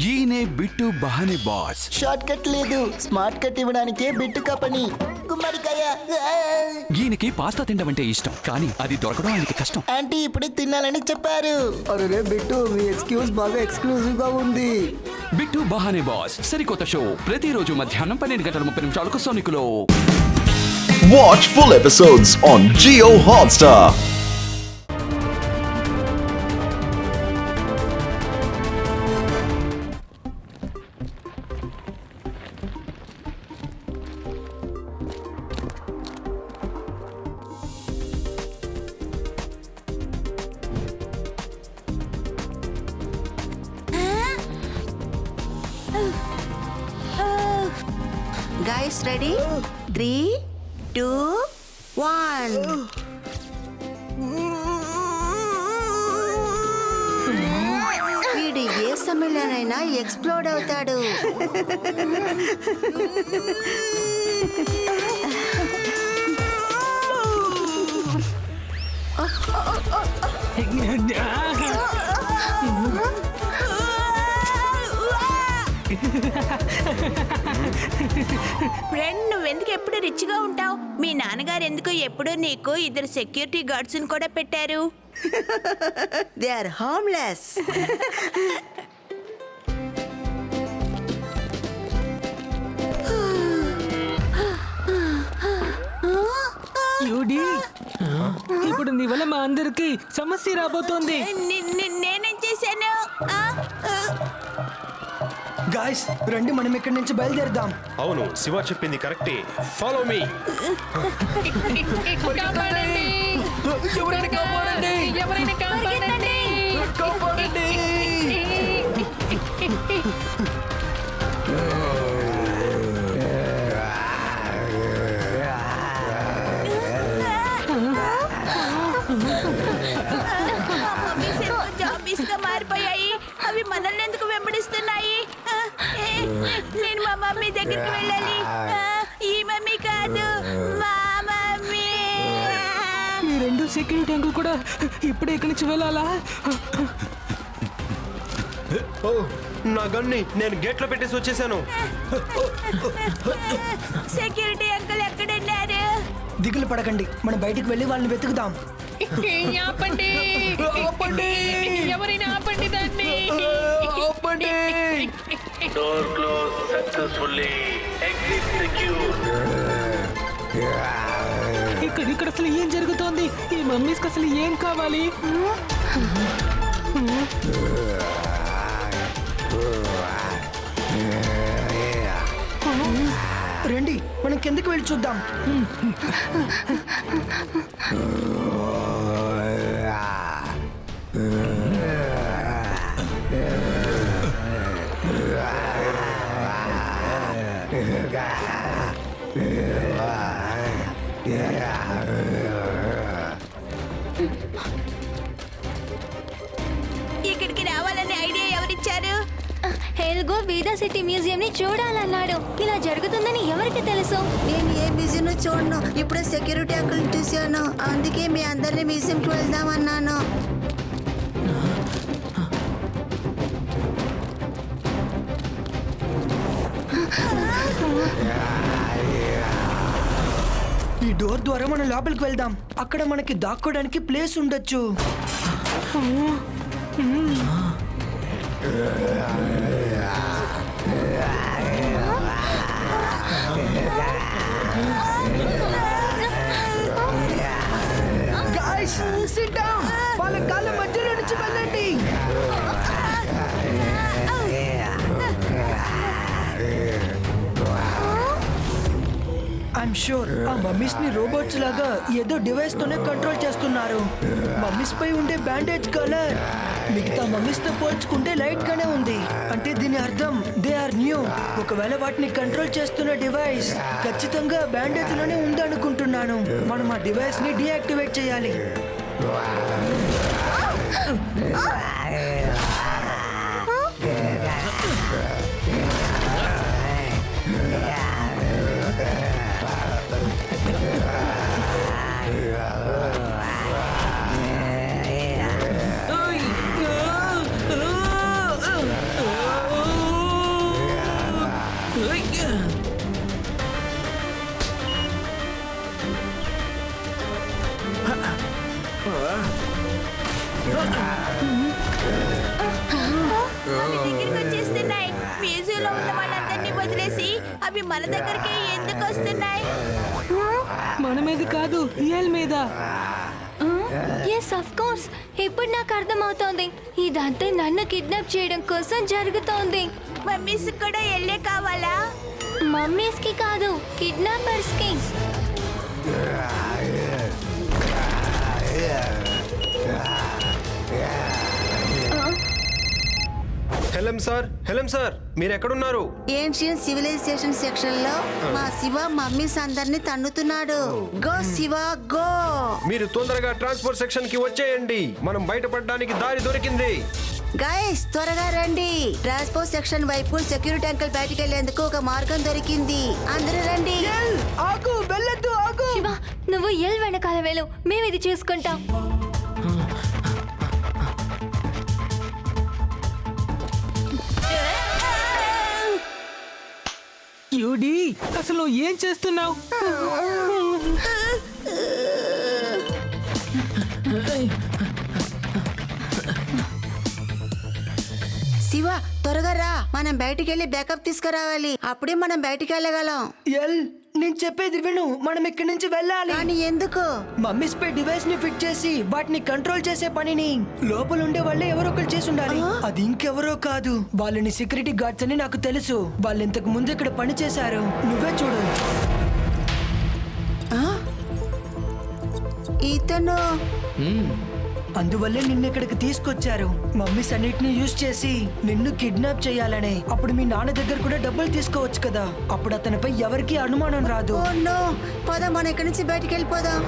ఈయనే bit బహానే boss. Short cut లేదు, smart cut ఇవ్వడానికే bit కపని. గుమ్మడికాయ. ఈయనకి పాస్తా తినడం అంటే ఇష్టం, కానీ అది దొరకడం ఆయనకి కష్టం. ఆంటీ ఇప్పుడే తినాలని చెప్పారు. అరే బిట్టు, మీ ఎక్స్క్యూజ్ బాగా ఎక్స్క్లూజివ్ గా ఉంది. బిట్టు బహానే బాస్ సరికొత్త షో ప్రతిరోజు మధ్యాహ్నం 12:30 సోనికులో. Watch full episodes on Jio Hotstar. Guys, ready? 3, 2, 1. వీడు ఏ సమయంలోనైనా ఎక్స్ప్లోడ్ అవుతాడు. ఫ్రెండ్, నువ్వెందుకు ఎప్పుడు రిచ్గా ఉంటావు? మీ నాన్నగారు ఎందుకు ఎప్పుడు నీకు 2 సెక్యూరిటీ గార్డ్స్ కూడా పెట్టారు? They are homeless. ఇప్పుడు నీ వల్ల మా అందరికి సమస్య రాబోతోంది. నేనేం చేశాను? గాయ్స్ రండి, మనం ఇక్కడి నుంచి బయలుదేరదాం. అవును, శివ చెప్పింది కరెక్టే. Follow me. జాంబీస్గా మారిపోయాయి. అవి మనల్ని ఎందుకు వెంబడిస్తున్నాయి? నేను మా మమ్మీ దగ్గరికి వెళ్ళాలి. ఈ మమ్మీ కాదు, మా మమ్మీ. ఈ 2 సెక్యూరిటీ అంకుల్ కూడా ఇప్పుడే ఇక్కడి నుంచి వెళ్ళాలా? ఓ, నా గన్ని నేను గేట్ లో పెట్టేసి వచ్చేసాను. సెక్యూరిటీ అంకుల్ ఎక్కడున్నారు? దిగులు పడకండి, మనం బయటికి వెళ్ళి వాళ్ళని వెతుకుదాం. ఆపండి! ఎవరైనా ఆపండి దాన్ని! Door closed successfully. Exit secure. ఇక్కడ అసలు ఏం జరుగుతోంది? ఈ మమ్మీస్కి అసలు ఏం కావాలి? రండి, మనం కిందకి వెళ్ళి చూద్దాం. ఇక్కడికి రావాలనే ఐడియా ఎవరిచ్చారు? హెల్గో వేదా సిటీ మ్యూజియం ని చూడాలన్నాడు. ఇలా జరుగుతుందని ఎవరికి తెలుసు? నేను ఏ మ్యూజియం చూడను. ఇప్పుడే సెక్యూరిటీ అంకుల్ చూశాను, అందుకే మీ అందరినీ మ్యూజియంకి వెళ్దామన్నాను. ఈ డోర్ ద్వారా మనం లోపలికి వెళ్దాం. అక్కడ మనకి దాక్కోడానికి ప్లేస్ ఉండొచ్చు. Guys, sit down. వాళ్ళ కాళ్ళ మధ్యలో నుంచి వెళ్ళండి. ఐఎమ్ షూర్ ఆ మమ్మీస్ ని రోబోట్స్ లాగా ఏదో డివైస్ తోనే కంట్రోల్ చేస్తున్నారు. మమ్మీస్ పై ఉండే బ్యాండేజ్ కలర్ మిగతా మమ్మీస్ తో పోల్చుకుంటే లైట్ గానే ఉంది. అంటే దీని అర్థం దే ఆర్ న్యూ. ఒకవేళ వాటిని కంట్రోల్ చేస్తున్న డివైస్ ఖచ్చితంగా బ్యాండేజ్ లోనే ఉందనుకుంటున్నాను. మనం ఆ డివైస్ ని డీయాక్టివేట్ చేయాలి. అవి దగ్గరికి వచ్చేస్తున్నాయి. మ్యూజియంలో ఉన్న వాళ్ళందరినీ వదిలేసి అవి మన దగ్గరికి ఎందుకు వస్తున్నాయి? మన మీద కాదు, ఇయల్ మీద. ఎస్ ఆఫ్ కోర్స్, ఇప్పుడు నాకు అర్థమవుతోంది. ఇదంతా నన్ను కిడ్నాప్ చేయడం కోసం జరుగుతోంది. మమ్మీస్ కూడా ఎల్లే కావాలా? మమ్మీస్ కి కాదు, కిడ్నాపర్స్ కి. హెలెం సార్ మీరు ఎక్కడున్నారు? ఏన్షియన్ సివిలైజేషన్ సెక్షన్ లో మా శివ మమ్మీస్ అందరినీ తన్నుతున్నాడు. Go Shiva go. మీరు తొందరగా ట్రాన్స్పోర్ట్ సెక్షన్ కి వచ్చేయండి. మనం బయటపడడానికి దారి దొరికింది. గైస్ త్వరగా రండి. ట్రాన్స్పోర్ట్ సెక్షన్ వైపు సెక్యూరిటీ అంకుల్ బయటికి వెళ్లేందుకు ఒక మార్గం దొరికింది. అందరూ రండి. ఆగు, వెళ్ళొద్దు, ఆగు. శివ, నువ్వు ఎల్ వెనకాల వెళ్ళు, మేము ఇది చూసుకుంటాం. క్యూడీ, అసలు నువ్వు ఏం చేస్తున్నావు? శివ త్వరగా రా. మనం బయటికి వెళ్ళి బ్యాకప్ తీసుకురావాలి. అప్పుడే మనం బయటికి వెళ్ళగలం. ఎల్, నేను చెప్పేది విను. మనం ఇక్కడి నుంచి వెళ్ళాలి. కానీ ఎందుకు? మమ్మీస్ పై డివైస్ ని ఫిట్ చేసి వాటిని కంట్రోల్ చేసే పనిని లోపల ఉండే వాళ్ళే ఎవరో ఒకరు చేసి ఉండాలి. అది ఇంకెవరో కాదు, వాళ్ళని సెక్యూరిటీ గార్డ్స్ అని నాకు తెలుసు. వాళ్ళు ఇంతకు ముందు ఇక్కడ పని చేశారు. నువ్వే చూడు. ఇతను అందువల్లే నిన్ను ఇక్కడికి తీసుకొచ్చారు. మమ్మీస్ అన్నిటిని యూజ్ చేసి నిన్ను కిడ్నాప్ చేయాలనే. అప్పుడు మీ నాన్న దగ్గర కూడా డబ్బులు తీసుకోవచ్చు కదా. అప్పుడు అతనిపై ఎవరికి అనుమానం రాదు. ఓ నో, పద మనం ఇక్కడి నుంచి బయటికి వెళ్ళిపోదాం.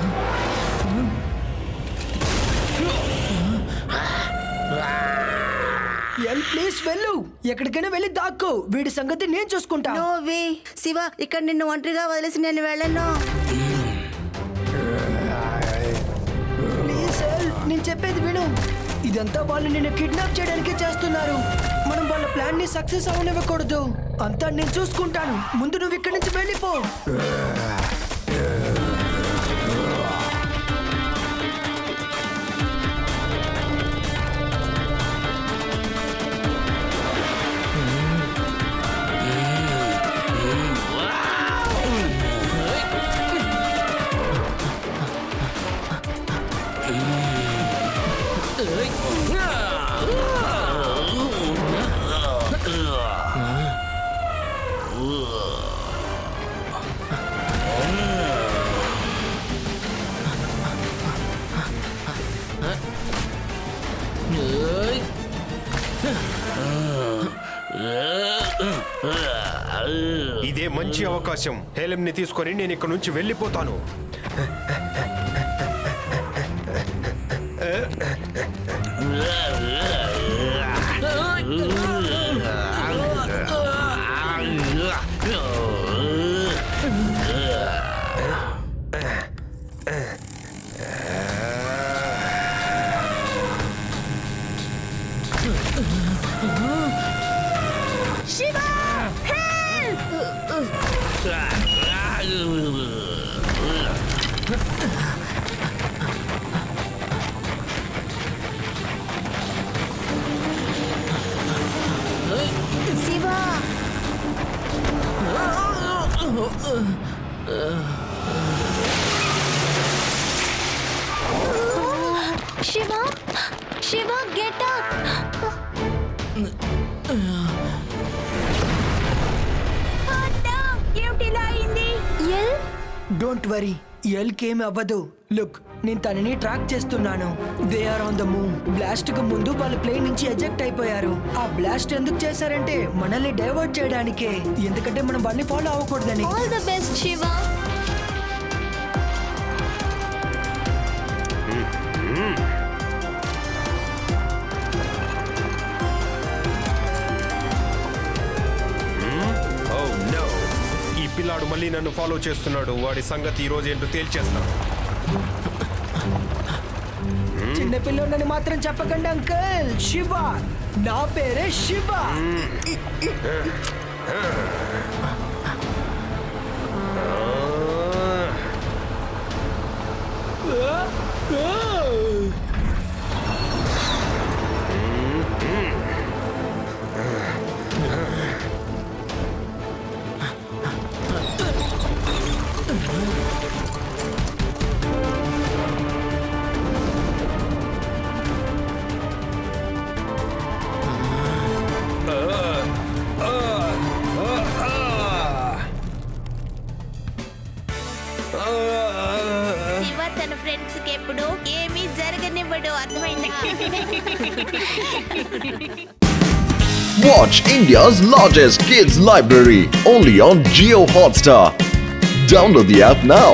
ఎల్, ప్లీజ్ వెళ్ళు. ఎక్కడికైనా వెళ్ళి దాక్కో. వీడి సంగతి నేను చూసుకుంటా. నో వే శివ, ఇక్కడ నిన్ను ఒంటరిగా వదిలేసి నేను వెళ్ళను. ప్లీజ్ ఎల్, నేను చెప్పేది విను. ఇదంతా వాళ్ళు నిన్ను కిడ్నాప్ చేయడానికి చేస్తున్నారు. మనం వాళ్ళ ప్లాన్ ని సక్సెస్ అవనివ్వకూడదు. అంతా నేను చూసుకుంటాను. ముందు నువ్వు ఇక్కడి నుంచి వెళ్ళిపో. ఇదే మంచి అవకాశం. హెలెం ని తీసుకొని నేను ఇక్కడ నుంచి వెళ్ళిపోతాను. Shiva Shiva, Shiva, get up. ఏమిటిలా అయింది? ఎల్, డోంట్ వరీ, ఎల్కేమి అవ్వదు. లుక్, నేను తనని ట్రాక్ చేస్తున్నాను. They are on the move. Blast కు ముందు వాళ్ళ ప్లేన్ నుంచి ఎజెక్ట్ అయిపోయారు. ఆ బ్లాస్ట్ ఎందుకు చేశారంటే మనల్ని డైవర్ట్ చేయడానికే. ఎందుకంటే మనం వాళ్ళని ఫాలో అవ్వకూడదని. All the best Shiva. ఈ పిల్లాడు మళ్ళీ నన్ను ఫాలో చేస్తున్నాడు. వాడి సంగతి ఈ రోజు ఏంటో తేల్చేస్తాను. చిన్న పిల్లోడని మాత్రం చెప్పకండి అంకుల్. శివ, నా పేరే శివ. చూడు అర్థమైందా Watch India's largest kids library only on Jio Hotstar. Download the app now.